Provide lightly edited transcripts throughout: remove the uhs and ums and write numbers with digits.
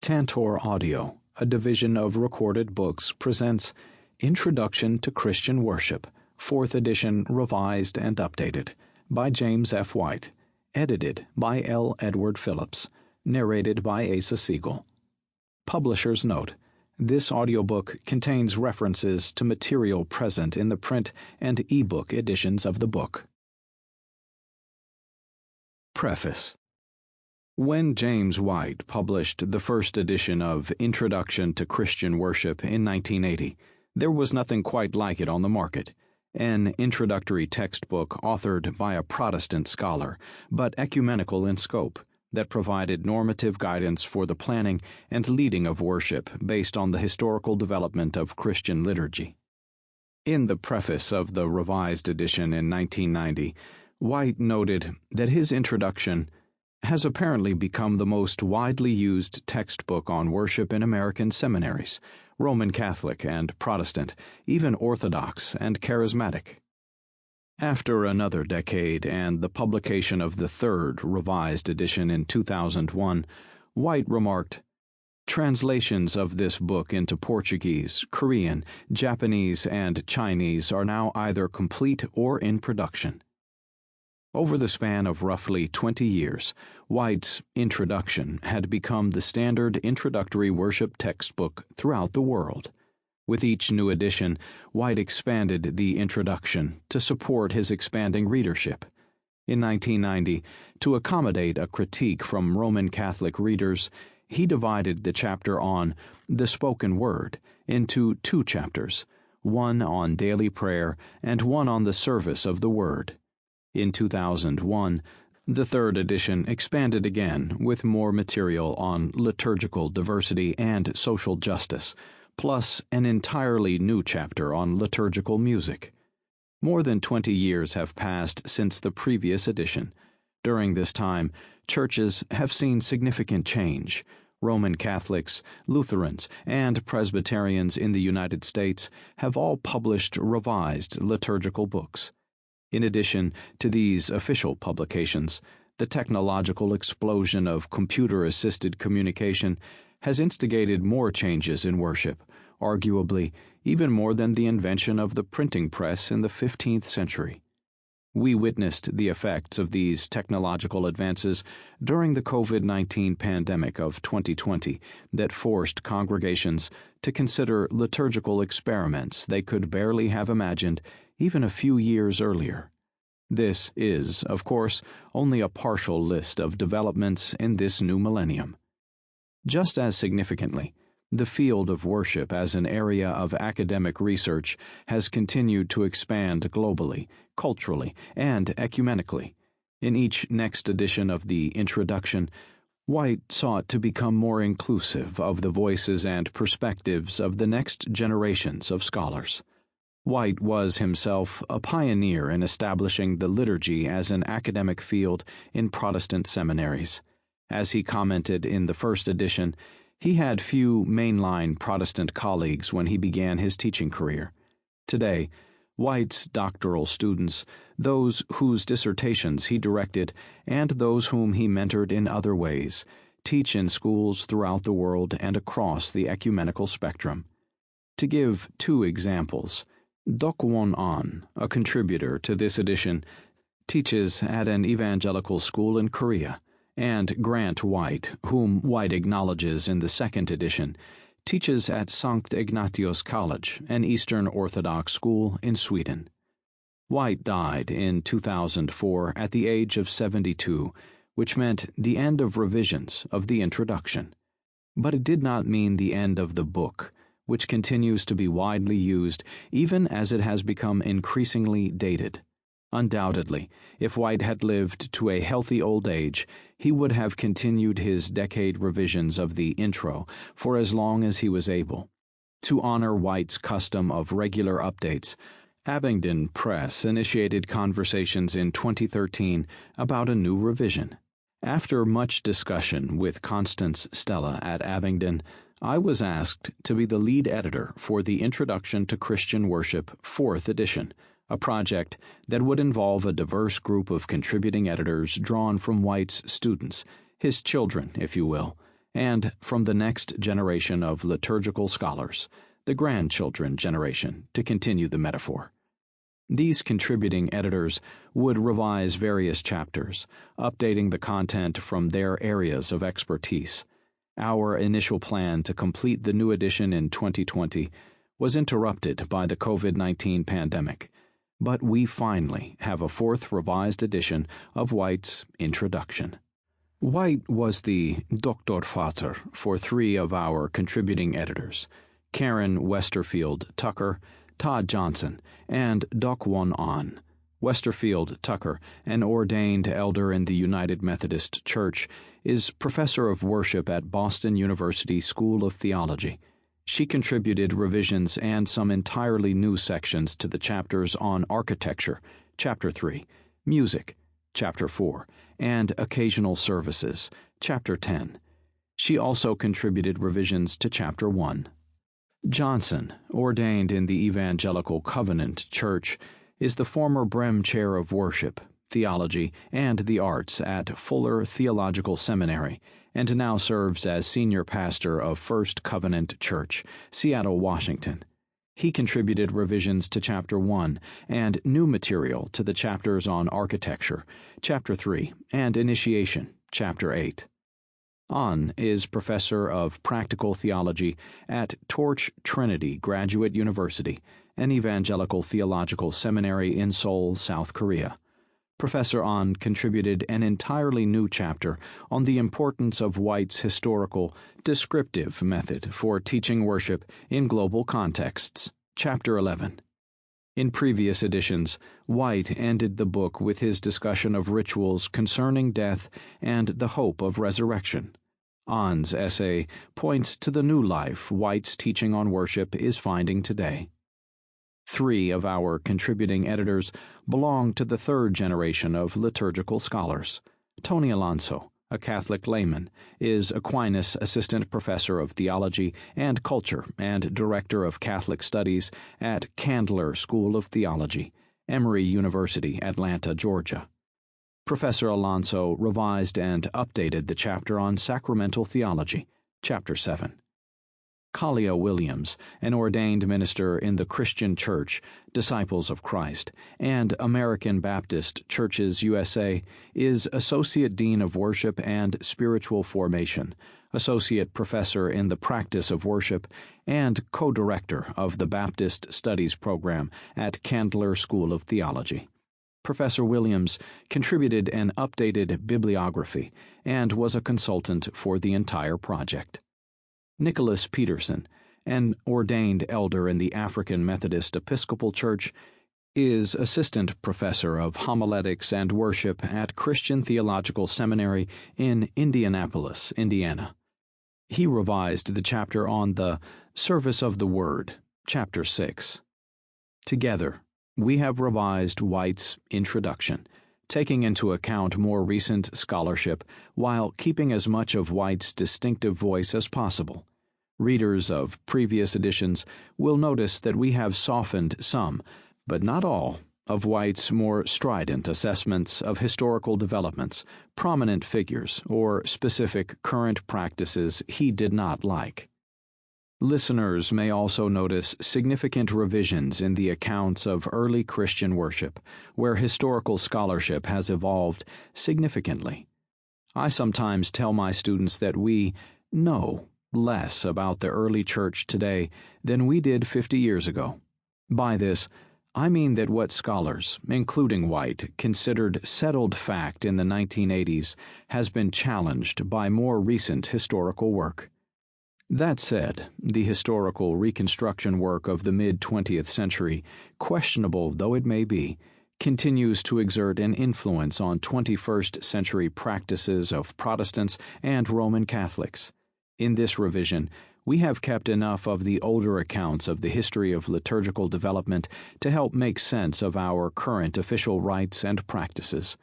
Tantor Audio, a division of Recorded Books, presents Introduction to Christian Worship, 4th edition, revised and updated, by James F. White, edited by L. Edward Phillips, narrated by Asa Siegel. Publisher's note: this audiobook contains references to material present in the print and e-book editions of the book. Preface. When James White published the first edition of Introduction to Christian Worship in 1980, there was nothing quite like it on the market. An introductory textbook authored by a Protestant scholar, but ecumenical in scope, that provided normative guidance for the planning and leading of worship based on the historical development of Christian liturgy. In the preface of the revised edition in 1990, White noted that his introduction has apparently become the most widely used textbook on worship in American seminaries, Roman Catholic and Protestant, even Orthodox and Charismatic. After another decade and the publication of the third revised edition in 2001, White remarked, "Translations of this book into Portuguese, Korean, Japanese, and Chinese are now either complete or in production." Over the span of roughly 20 years, White's Introduction had become the standard introductory worship textbook throughout the world. With each new edition, White expanded the introduction to support his expanding readership. In 1990, to accommodate a critique from Roman Catholic readers, he divided the chapter on the spoken word into 2 chapters, one on daily prayer and one on the service of the word. In 2001, the third edition expanded again with more material on liturgical diversity and social justice, plus an entirely new chapter on liturgical music. More than 20 years have passed since the previous edition. During this time, churches have seen significant change. Roman Catholics, Lutherans, and Presbyterians in the United States have all published revised liturgical books. In addition to these official publications, the technological explosion of computer-assisted communication has instigated more changes in worship, arguably even more than the invention of the printing press in the 15th century. We witnessed the effects of these technological advances during the COVID-19 pandemic of 2020 that forced congregations to consider liturgical experiments they could barely have imagined even a few years earlier. This is, of course, only a partial list of developments in this new millennium. Just as significantly, the field of worship as an area of academic research has continued to expand globally, culturally, and ecumenically. In each next edition of the Introduction, White sought to become more inclusive of the voices and perspectives of the next generations of scholars. White was himself a pioneer in establishing the liturgy as an academic field in Protestant seminaries. As he commented in the first edition, he had few mainline Protestant colleagues when he began his teaching career. Today, White's doctoral students, those whose dissertations he directed, and those whom he mentored in other ways, teach in schools throughout the world and across the ecumenical spectrum. To give 2 examples, Dok Won An, a contributor to this edition, teaches at an evangelical school in Korea, and Grant White, whom White acknowledges in the second edition, teaches at Sankt Ignatius College, an Eastern Orthodox school in Sweden. White died in 2004 at the age of 72, which meant the end of revisions of the Introduction. But it did not mean the end of the book, which continues to be widely used even as it has become increasingly dated. Undoubtedly, if White had lived to a healthy old age, he would have continued his decade revisions of the intro for as long as he was able. To honor White's custom of regular updates, Abingdon Press initiated conversations in 2013 about a new revision. After much discussion with Constance Stella at Abingdon, I was asked to be the lead editor for the Introduction to Christian Worship 4th edition, a project that would involve a diverse group of contributing editors drawn from White's students, his children, if you will, and from the next generation of liturgical scholars, the grandchildren generation, to continue the metaphor. These contributing editors would revise various chapters, updating the content from their areas of expertise. Our initial plan to complete the new edition in 2020 was interrupted by the COVID-19 pandemic, but we finally have a fourth revised edition of White's Introduction. White was the Doktorvater for three of our contributing editors, Karen Westerfield Tucker, Todd Johnson, and Doc Won An. Westerfield Tucker, an ordained elder in the United Methodist Church, is professor of worship at Boston University School of Theology. She contributed revisions and some entirely new sections to the chapters on architecture, Chapter 3, music, Chapter 4, and occasional services, Chapter 10. She also contributed revisions to Chapter 1. Johnson, ordained in the Evangelical Covenant Church, is the former Brem Chair of Worship, Theology, and the Arts at Fuller Theological Seminary, and now serves as senior pastor of First Covenant Church, Seattle, Washington. He contributed revisions to Chapter 1 and new material to the chapters on architecture, Chapter 3, and initiation, Chapter 8. An is professor of practical theology at Torch Trinity Graduate University, an evangelical theological seminary in Seoul, South Korea. Professor An contributed an entirely new chapter on the importance of White's historical, descriptive method for teaching worship in global contexts, Chapter 11. In previous editions, White ended the book with his discussion of rituals concerning death and the hope of resurrection. An's essay points to the new life White's teaching on worship is finding today. Three of our contributing editors belong to the third generation of liturgical scholars. Tony Alonso, a Catholic layman, is Aquinas Assistant Professor of Theology and Culture and Director of Catholic Studies at Candler School of Theology, Emory University, Atlanta, Georgia. Professor Alonso revised and updated the chapter on sacramental theology, Chapter 7. Kalia Williams, an ordained minister in the Christian Church, Disciples of Christ, and American Baptist Churches USA, is Associate Dean of Worship and Spiritual Formation, Associate Professor in the Practice of Worship, and Co-Director of the Baptist Studies Program at Candler School of Theology. Professor Williams contributed an updated bibliography and was a consultant for the entire project. Nicholas Peterson, an ordained elder in the African Methodist Episcopal Church, is Assistant Professor of Homiletics and Worship at Christian Theological Seminary in Indianapolis, Indiana. He revised the chapter on the Service of the Word, Chapter 6. Together, we have revised White's Introduction, taking into account more recent scholarship while keeping as much of White's distinctive voice as possible. Readers of previous editions will notice that we have softened some, but not all, of White's more strident assessments of historical developments, prominent figures, or specific current practices he did not like. Listeners may also notice significant revisions in the accounts of early Christian worship, where historical scholarship has evolved significantly. I sometimes tell my students that we know less about the early church today than we did 50 years ago. By this, I mean that what scholars, including White, considered settled fact in the 1980s has been challenged by more recent historical work. That said, the historical reconstruction work of the mid-20th century, questionable though it may be, continues to exert an influence on 21st century practices of Protestants and Roman Catholics. In this revision, we have kept enough of the older accounts of the history of liturgical development to help make sense of our current official rites and practices.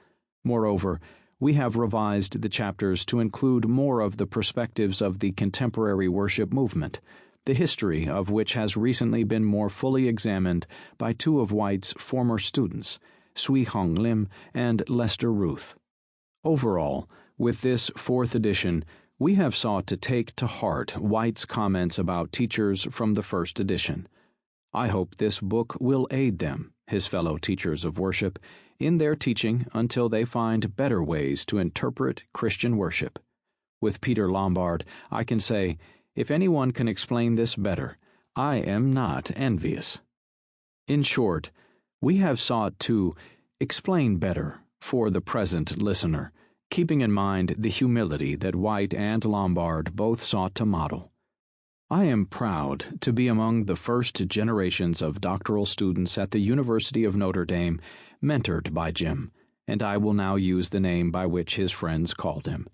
Moreover, we have revised the chapters to include more of the perspectives of the contemporary worship movement, the history of which has recently been more fully examined by two of White's former students, Sui Hong Lim and Lester Ruth. Overall, with this fourth edition, We have sought to take to heart White's comments about teachers from the first edition. I hope this book will aid them, his fellow teachers of worship, in their teaching until they find better ways to interpret Christian worship. With Peter Lombard, I can say, if anyone can explain this better, I am not envious. In short, we have sought to explain better for the present listener, keeping in mind the humility that White and Lombard both sought to model. I am proud to be among the first generations of doctoral students at the University of Notre Dame mentored by Jim, and I will now use the name by which his friends called him.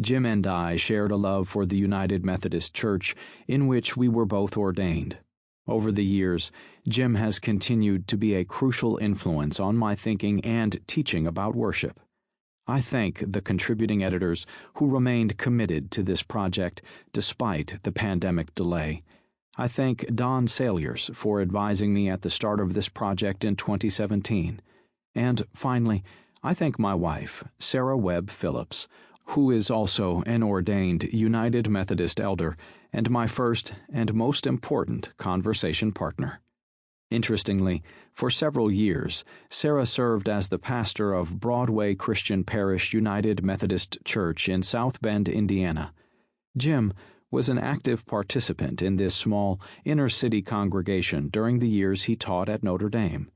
Jim and I shared a love for the United Methodist Church, in which we were both ordained. Over the years, Jim has continued to be a crucial influence on my thinking and teaching about worship. I thank the contributing editors who remained committed to this project despite the pandemic delay. I thank Don Saliers for advising me at the start of this project in 2017. And finally, I thank my wife, Sarah Webb Phillips, who is also an ordained United Methodist elder and my first and most important conversation partner. Interestingly, for several years, Sarah served as the pastor of Broadway Christian Parish United Methodist Church in South Bend, Indiana. Jim was an active participant in this small inner-city congregation during the years he taught at Notre Dame.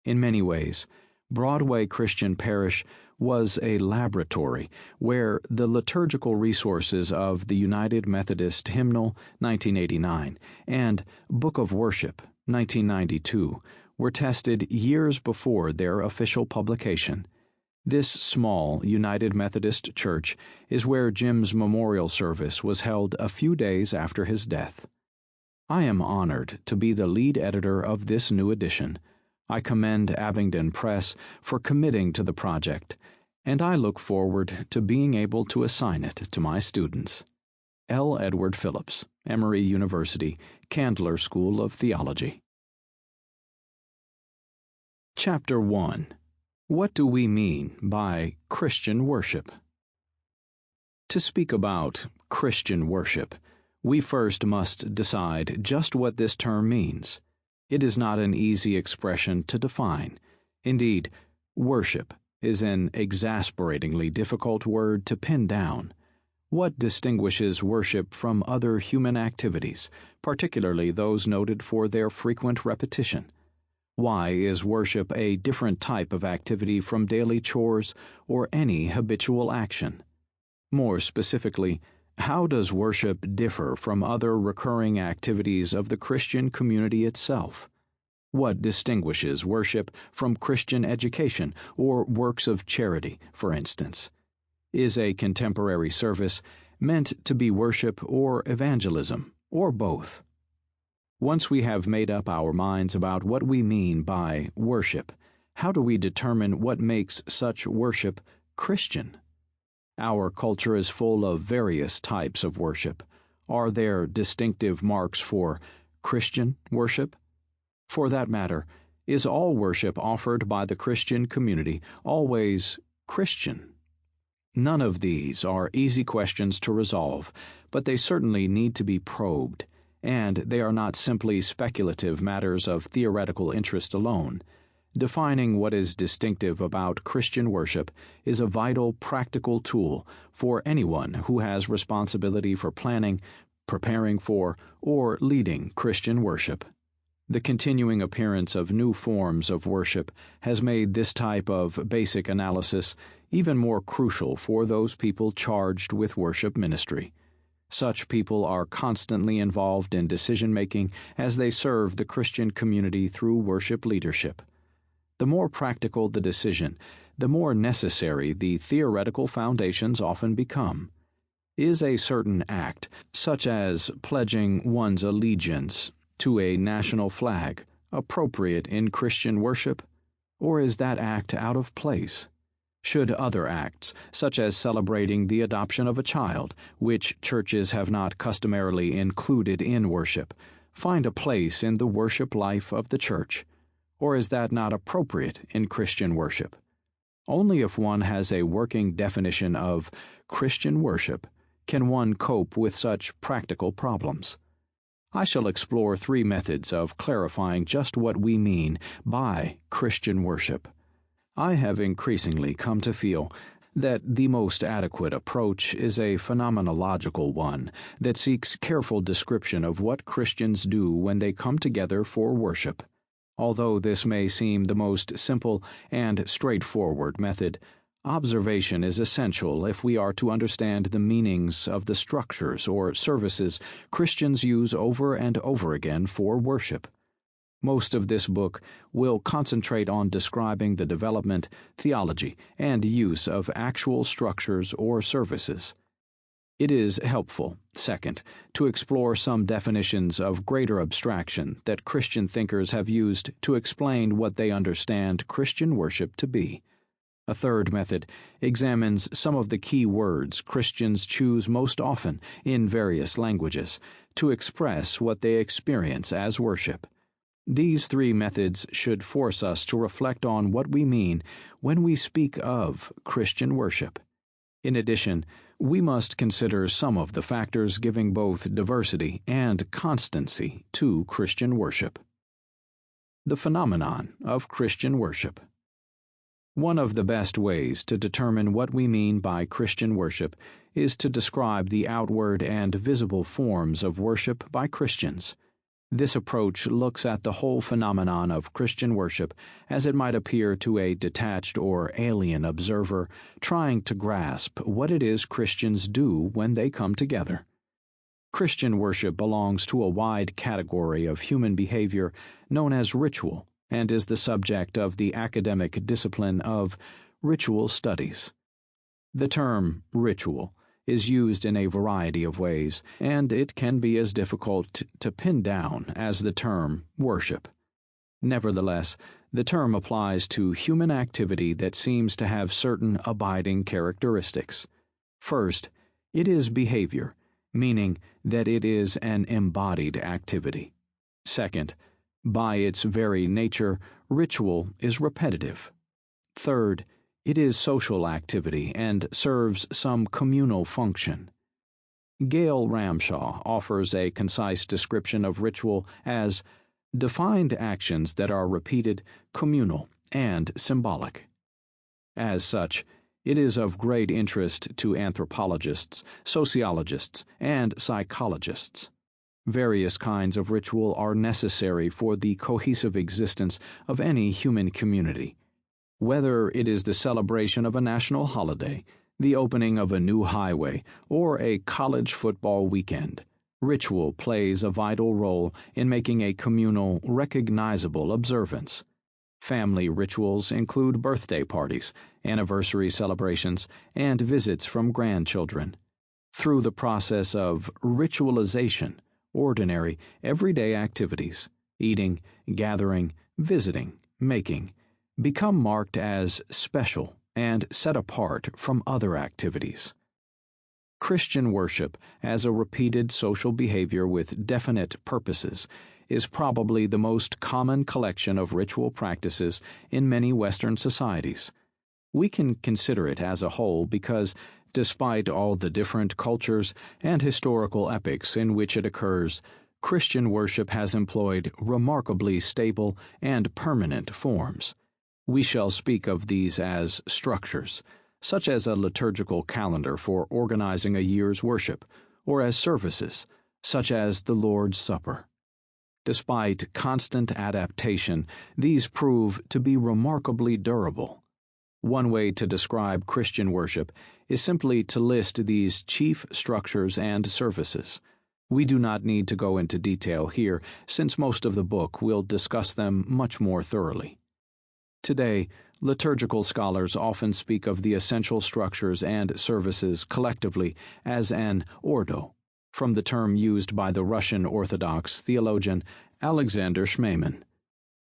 In many ways, Broadway Christian Parish was a laboratory where the liturgical resources of the United Methodist Hymnal, 1989, and Book of Worship, 1992, were tested years before their official publication. This small United Methodist Church is where Jim's memorial service was held a few days after his death. I am honored to be the lead editor of this new edition. I commend Abingdon Press for committing to the project, and I look forward to being able to assign it to my students. L. Edward Phillips, Emory University, Candler School of Theology. Chapter 1. What do we mean by Christian worship? To speak about Christian worship, we first must decide just what this term means. It is not an easy expression to define. Indeed, worship is an exasperatingly difficult word to pin down. What distinguishes worship from other human activities, particularly those noted for their frequent repetition? Why is worship a different type of activity from daily chores or any habitual action? More specifically, how does worship differ from other recurring activities of the Christian community itself? What distinguishes worship from Christian education or works of charity, for instance? Is a contemporary service meant to be worship or evangelism, or both? Once we have made up our minds about what we mean by worship, how do we determine what makes such worship Christian? Our culture is full of various types of worship. Are there distinctive marks for Christian worship? For that matter, is all worship offered by the Christian community always Christian? None of these are easy questions to resolve, but they certainly need to be probed, and they are not simply speculative matters of theoretical interest alone. Defining what is distinctive about Christian worship is a vital practical tool for anyone who has responsibility for planning, preparing for, or leading Christian worship. The continuing appearance of new forms of worship has made this type of basic analysis even more crucial for those people charged with worship ministry. Such people are constantly involved in decision-making as they serve the Christian community through worship leadership. The more practical the decision, the more necessary the theoretical foundations often become. Is a certain act, such as pledging one's allegiance to a national flag, appropriate in Christian worship, or is that act out of place? Should other acts, such as celebrating the adoption of a child, which churches have not customarily included in worship, find a place in the worship life of the church? Or is that not appropriate in Christian worship? Only if one has a working definition of Christian worship can one cope with such practical problems? I shall explore 3 methods of clarifying just what we mean by Christian worship. I have increasingly come to feel that the most adequate approach is a phenomenological one that seeks careful description of what Christians do when they come together for worship. Although this may seem the most simple and straightforward method, observation is essential if we are to understand the meanings of the structures or services Christians use over and over again for worship. Most of this book will concentrate on describing the development, theology, and use of actual structures or services. It is helpful, second, to explore some definitions of greater abstraction that Christian thinkers have used to explain what they understand Christian worship to be. A third method examines some of the key words Christians choose most often in various languages to express what they experience as worship. These 3 methods should force us to reflect on what we mean when we speak of Christian worship. In addition, we must consider some of the factors giving both diversity and constancy to Christian worship. The phenomenon of Christian worship. One of the best ways to determine what we mean by Christian worship is to describe the outward and visible forms of worship by Christians. This approach looks at the whole phenomenon of Christian worship as it might appear to a detached or alien observer trying to grasp what it is Christians do when they come together. Christian worship belongs to a wide category of human behavior known as ritual and is the subject of the academic discipline of ritual studies. The term ritual is used in a variety of ways, and it can be as difficult to pin down as the term worship. Nevertheless, the term applies to human activity that seems to have certain abiding characteristics. First, it is behavior, meaning that it is an embodied activity. Second, by its very nature, ritual is repetitive. Third, it is social activity and serves some communal function. Gail Ramshaw offers a concise description of ritual as defined actions that are repeated, communal, and symbolic. As such, it is of great interest to anthropologists, sociologists, and psychologists. Various kinds of ritual are necessary for the cohesive existence of any human community. Whether it is the celebration of a national holiday, the opening of a new highway, or a college football weekend, ritual plays a vital role in making a communal, recognizable observance. Family rituals include birthday parties, anniversary celebrations, and visits from grandchildren. Through the process of ritualization, ordinary, everyday activities, eating, gathering, visiting, making, become marked as special and set apart from other activities. Christian worship, as a repeated social behavior with definite purposes, is probably the most common collection of ritual practices in many Western societies. We can consider it as a whole because, despite all the different cultures and historical epochs in which it occurs, Christian worship has employed remarkably stable and permanent forms. We shall speak of these as structures, such as a liturgical calendar for organizing a year's worship, or as services, such as the Lord's Supper. Despite constant adaptation, these prove to be remarkably durable. One way to describe Christian worship is simply to list these chief structures and services. We do not need to go into detail here, since most of the book will discuss them much more thoroughly. Today, liturgical scholars often speak of the essential structures and services collectively as an ordo, from the term used by the Russian Orthodox theologian Alexander Schmemann.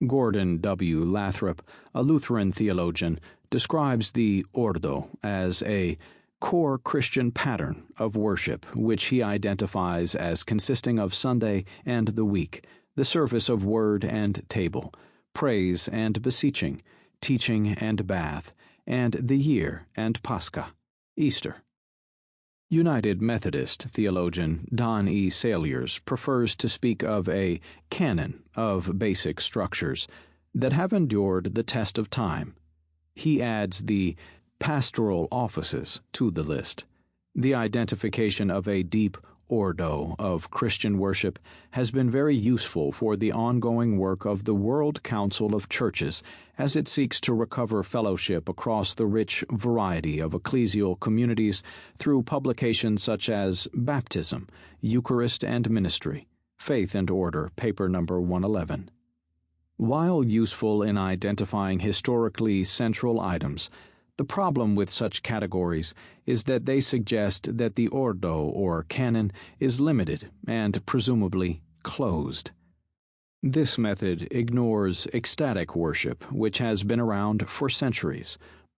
Gordon W. Lathrop, a Lutheran theologian, describes the ordo as a core Christian pattern of worship which he identifies as consisting of Sunday and the week, the service of word and table, praise and beseeching, teaching and bath, and the year and Pascha, Easter. United Methodist theologian Don E. Saliers prefers to speak of a canon of basic structures that have endured the test of time. He adds the pastoral offices to the list. The identification of a deep ordo of Christian worship has been very useful for the ongoing work of the World Council of Churches as it seeks to recover fellowship across the rich variety of ecclesial communities through publications such as Baptism, Eucharist and Ministry, Faith and Order, paper number 111. While useful in identifying historically central items, the problem with such categories is that they suggest that the ordo or canon is limited and presumably closed. This method ignores ecstatic worship, which has been around for centuries.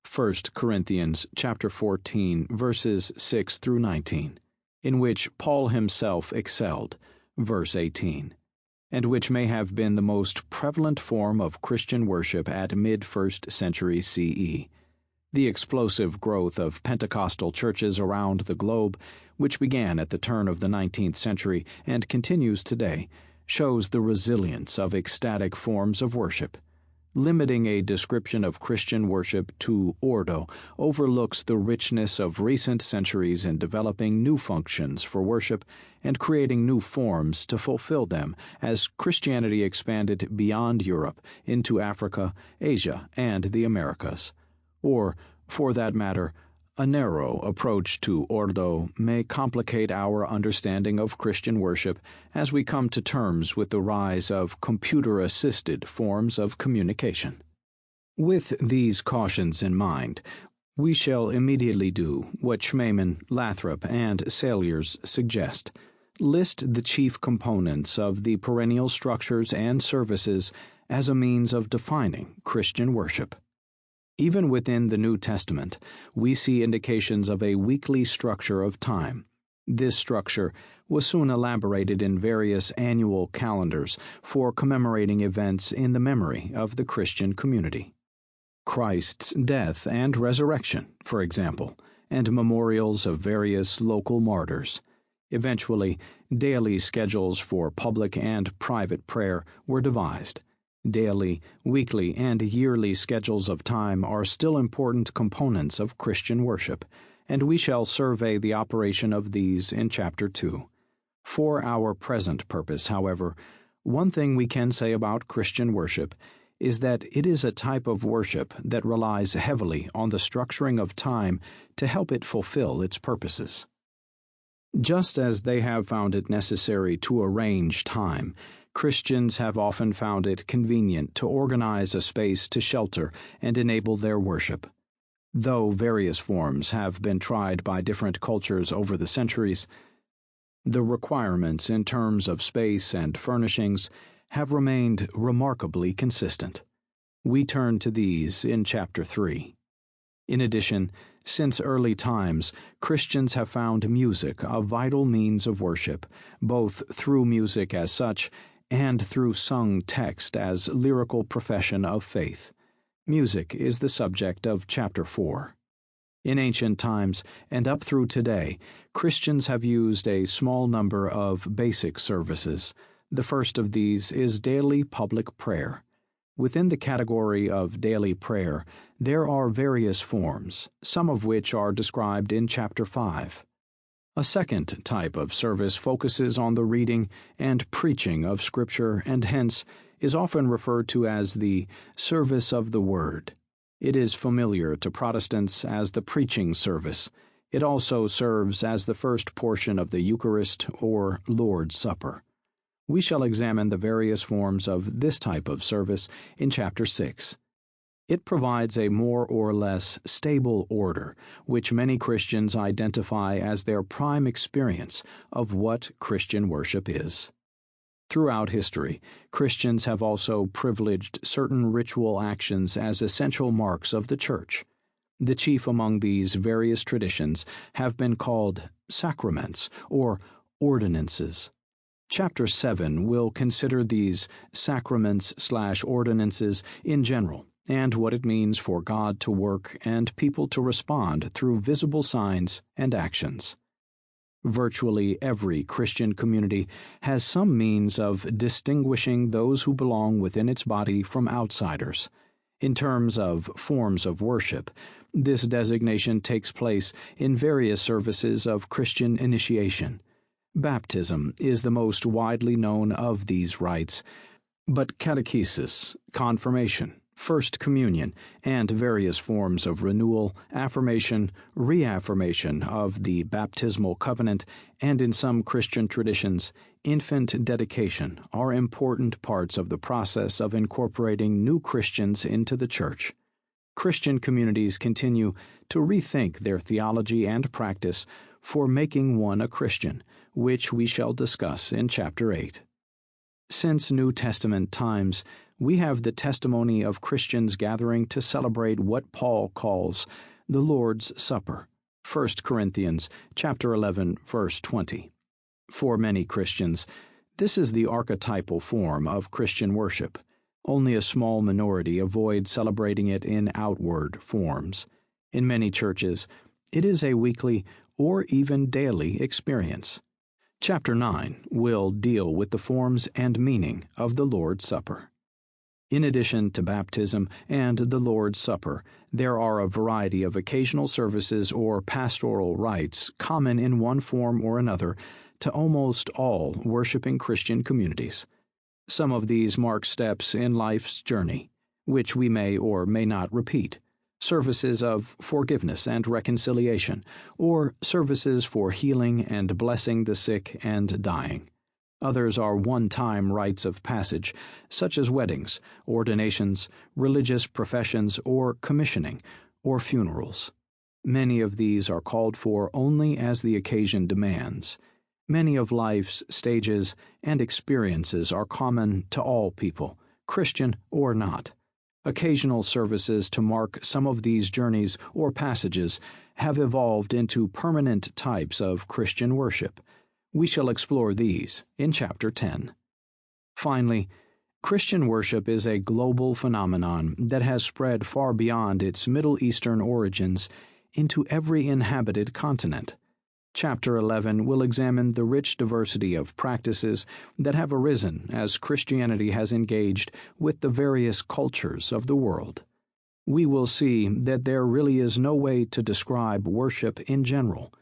1 Corinthians chapter 14, verses 6 through 19, in which Paul himself excelled, verse 18, and which may have been the most prevalent form of Christian worship at mid-1st century CE. The explosive growth of Pentecostal churches around the globe, which began at the turn of the 19th century and continues today, shows the resilience of ecstatic forms of worship. Limiting a description of Christian worship to ordo overlooks the richness of recent centuries in developing new functions for worship and creating new forms to fulfill them as Christianity expanded beyond Europe into Africa, Asia, and the Americas. Or, for that matter, a narrow approach to ordo may complicate our understanding of Christian worship as we come to terms with the rise of computer-assisted forms of communication. With these cautions in mind, we shall immediately do what Schmemann, Lathrop, and Saliers suggest: list the chief components of the perennial structures and services as a means of defining Christian worship. Even within the New Testament, we see indications of a weekly structure of time. This structure was soon elaborated in various annual calendars for commemorating events in the memory of the Christian community. Christ's death and resurrection, for example, and memorials of various local martyrs. Eventually, daily schedules for public and private prayer were devised. Daily, weekly, and yearly schedules of time are still important components of Christian worship, and we shall survey the operation of these in Chapter 2. For our present purpose, however, one thing we can say about Christian worship is that it is a type of worship that relies heavily on the structuring of time to help it fulfill its purposes. Just as they have found it necessary to arrange time, Christians have often found it convenient to organize a space to shelter and enable their worship. Though various forms have been tried by different cultures over the centuries, the requirements in terms of space and furnishings have remained remarkably consistent. We turn to these in Chapter 3. In addition, since early times, Christians have found music a vital means of worship, both through music as such and through sung text as lyrical profession of faith. Music is the subject of Chapter 4. In ancient times, and up through today, Christians have used a small number of basic services. The first of these is daily public prayer. Within the category of daily prayer, there are various forms, some of which are described in Chapter 5. A second type of service focuses on the reading and preaching of Scripture and hence is often referred to as the service of the Word. It is familiar to Protestants as the preaching service. It also serves as the first portion of the Eucharist or Lord's Supper. We shall examine the various forms of this type of service in Chapter 6. It provides a more or less stable order, which many Christians identify as their prime experience of what Christian worship is. Throughout history, Christians have also privileged certain ritual actions as essential marks of the Church. The chief among these various traditions have been called sacraments or ordinances. Chapter 7 will consider these sacraments/ordinances in general, and what it means for God to work and people to respond through visible signs and actions. Virtually every Christian community has some means of distinguishing those who belong within its body from outsiders. In terms of forms of worship, this designation takes place in various services of Christian initiation. Baptism is the most widely known of these rites, but catechesis, confirmation, First Communion, and various forms of renewal, affirmation, reaffirmation of the baptismal covenant, and in some Christian traditions, infant dedication are important parts of the process of incorporating new Christians into the Church. Christian communities continue to rethink their theology and practice for making one a Christian, which we shall discuss in Chapter 8. Since New Testament times, we have the testimony of Christians gathering to celebrate what Paul calls the Lord's Supper, 1 Corinthians chapter 11, verse 20. For many Christians, this is the archetypal form of Christian worship. Only a small minority avoid celebrating it in outward forms. In many churches, it is a weekly or even daily experience. Chapter 9 will deal with the forms and meaning of the Lord's Supper. In addition to baptism and the Lord's Supper, there are a variety of occasional services or pastoral rites common in one form or another to almost all worshiping Christian communities. Some of these mark steps in life's journey, which we may or may not repeat. Services of forgiveness and reconciliation, or services for healing and blessing the sick and dying. Others are one-time rites of passage, such as weddings, ordinations, religious professions, or commissioning, or funerals. Many of these are called for only as the occasion demands. Many of life's stages and experiences are common to all people, Christian or not. Occasional services to mark some of these journeys or passages have evolved into permanent types of Christian worship. We shall explore these in Chapter 10. Finally, Christian worship is a global phenomenon that has spread far beyond its Middle Eastern origins into every inhabited continent. Chapter 11 will examine the rich diversity of practices that have arisen as Christianity has engaged with the various cultures of the world. We will see that there really is no way to describe worship in general.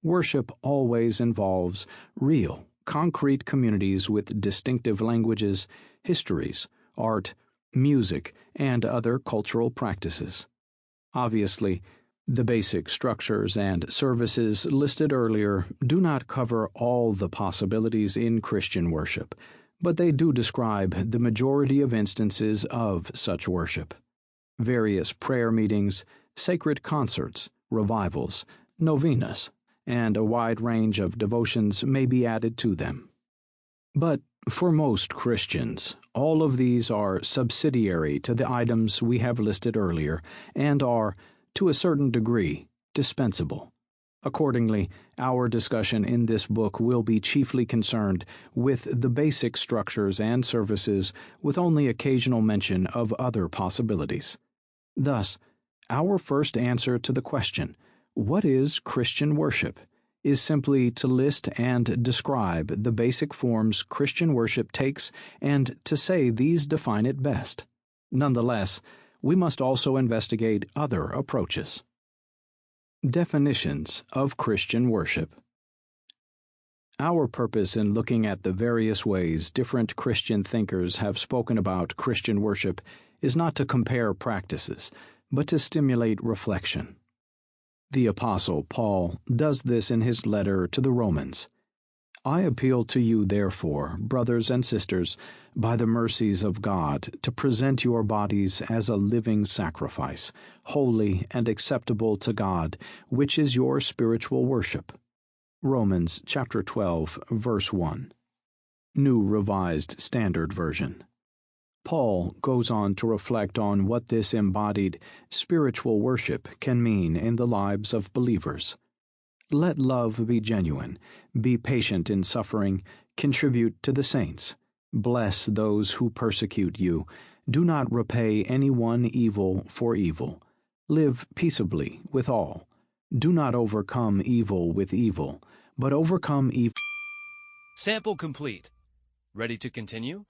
Worship always involves real, concrete communities with distinctive languages, histories, art, music, and other cultural practices. Obviously, the basic structures and services listed earlier do not cover all the possibilities in Christian worship, but they do describe the majority of instances of such worship. Various prayer meetings, sacred concerts, revivals, novenas, and a wide range of devotions may be added to them. But for most Christians, all of these are subsidiary to the items we have listed earlier and are, to a certain degree, dispensable. Accordingly, our discussion in this book will be chiefly concerned with the basic structures and services, with only occasional mention of other possibilities. Thus, our first answer to the question, "What is Christian worship?" is simply to list and describe the basic forms Christian worship takes and to say these define it best. Nonetheless, we must also investigate other approaches. Definitions of Christian worship. Our purpose in looking at the various ways different Christian thinkers have spoken about Christian worship is not to compare practices, but to stimulate reflection. The Apostle Paul does this in his letter to the Romans. I appeal to you, therefore, brothers and sisters, by the mercies of God, to present your bodies as a living sacrifice, holy and acceptable to God, which is your spiritual worship. Romans chapter 12, verse 1. New Revised Standard Version. Paul goes on to reflect on what this embodied spiritual worship can mean in the lives of believers. Let love be genuine, be patient in suffering, contribute to the saints, bless those who persecute you, do not repay anyone evil for evil, live peaceably with all, do not overcome evil with evil, but overcome even. Sample complete. Ready to continue?